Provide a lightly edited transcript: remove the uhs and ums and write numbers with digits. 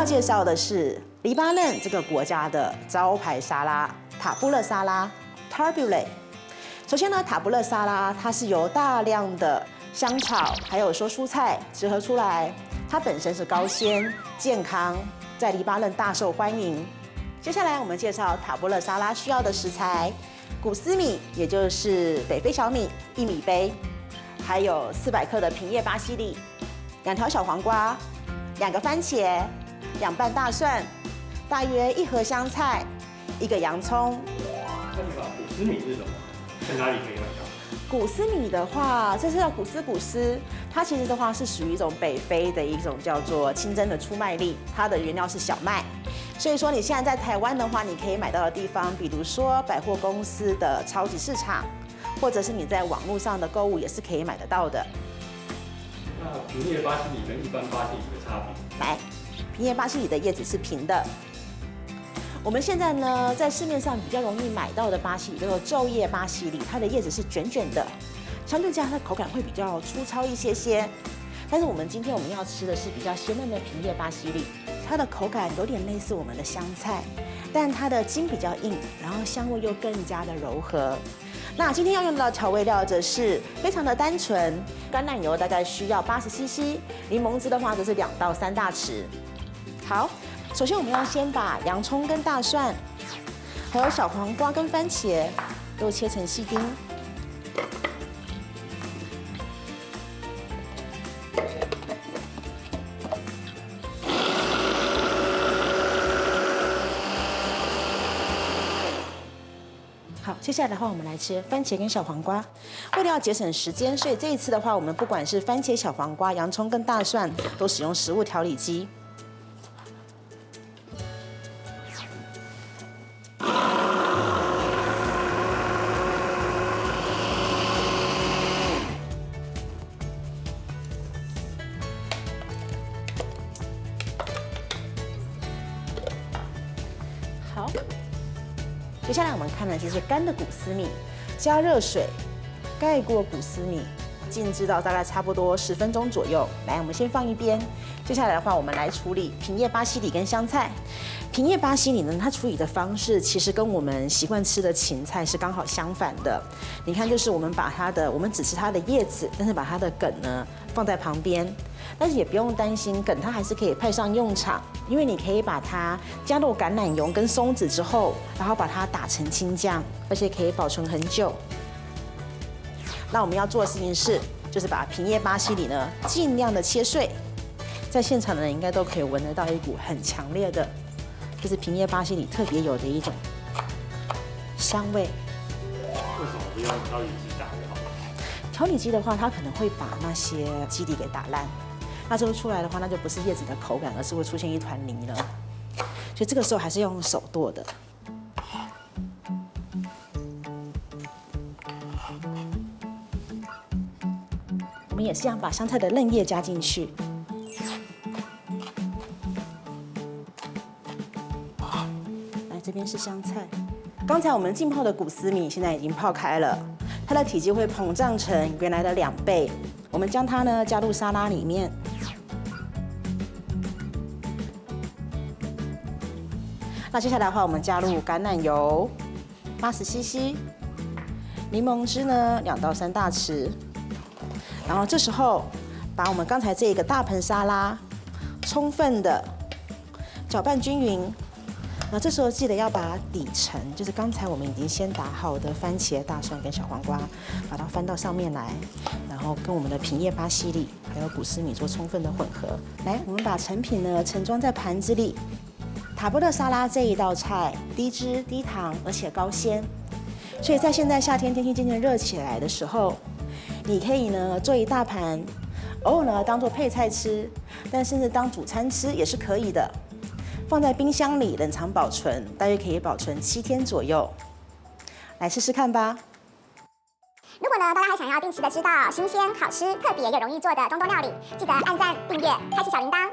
要介绍的是黎巴嫩这个国家的招牌沙拉塔布勒沙拉 （Tabbouleh）。首先呢，塔布勒沙拉它是由大量的香草还有说蔬菜组合出来，它本身是高纤、健康，在黎巴嫩大受欢迎。接下来我们介绍塔布勒沙拉需要的食材：谷丝米，也就是北非小米1米杯，还有400克的平叶巴西里，2条小黄瓜，2个番茄，2瓣大蒜，大约1盒香菜，1个洋葱。那个谷丝米是什么？在哪里可以买到？谷丝米的话，这是叫谷丝，它其实的话是属于一种北非的一种叫做清真的出麦粒，它的原料是小麦。所以说你现在在台湾的话，你可以买到的地方，比如说百货公司的超级市场，或者是你在网络上的购物也是可以买得到的。那平叶巴西里跟一般巴西里的差别？来，平叶巴西里的叶子是平的。我们现在呢，在市面上比较容易买到的巴西里叫做皱叶巴西里，它的叶子是卷卷的，相对之下它的口感会比较粗糙一些些。但是今天我们要吃的是比较鲜嫩的平叶巴西里，它的口感有点类似我们的香菜，但它的筋比较硬，然后香味又更加的柔和。那今天要用到的调味料则是非常的单纯，橄榄油大概需要80 CC， 柠檬汁的话则是2到3大匙。好。首先，我们要先把洋葱跟大蒜，还有小黄瓜跟番茄都切成细丁。好，接下来的话，我们来切番茄跟小黄瓜。为了要节省时间，所以这一次的话，我们不管是番茄、小黄瓜、洋葱跟大蒜，都使用食物调理机。好，接下来我们看的就是干的谷丝米，加热水盖过谷丝米，静置到大概差不多10分钟左右。来，我们先放一边。接下来的话，我们来处理平叶巴西里跟香菜。平叶巴西里呢，它处理的方式其实跟我们习惯吃的芹菜是刚好相反的。你看，就是我们只吃它的叶子，但是把它的梗呢放在旁边。但是也不用担心，梗它还是可以派上用场，因为你可以把它加入橄榄油跟松子之后，然后把它打成青酱，而且可以保存很久。那我们要做的事情是，就是把平叶巴西里呢尽量的切碎，在现场的人应该都可以闻得到一股很强烈的，就是平叶巴西里特别有的一种香味。为什么不用调理机打就好了？调理机的话，它可能会把那些基底给打烂。那这个出来的话，那就不是叶子的口感，而是会出现一团泥了。所以这个时候还是要用手剁的。我们也是一样，把香菜的嫩叶加进去。来，这边是香菜。刚才我们浸泡的谷丝米现在已经泡开了，它的体积会膨胀成原来的2倍。我们将它呢加入沙拉里面。那接下来的话，我们加入橄榄油80 CC， 柠檬汁呢2到3大匙，然后这时候把我们刚才这个大盆沙拉充分的搅拌均匀。那这时候记得要把底层，就是刚才我们已经先打好的番茄、大蒜跟小黄瓜，把它翻到上面来，然后跟我们的平叶巴西里还有谷丝米做充分的混合。来，我们把成品呢盛装在盘子里。塔布勒沙拉这一道菜低脂低糖，而且高纤，所以在现在夏天天气渐渐热起来的时候，你可以呢做一大盘，偶尔呢当做配菜吃，但甚至当主餐吃也是可以的。放在冰箱里冷藏保存，大约可以保存7天左右。来试试看吧。如果呢大家还想要定期的知道新鲜、好吃、特别又容易做的中东料理，记得按赞、订阅、开启小铃铛。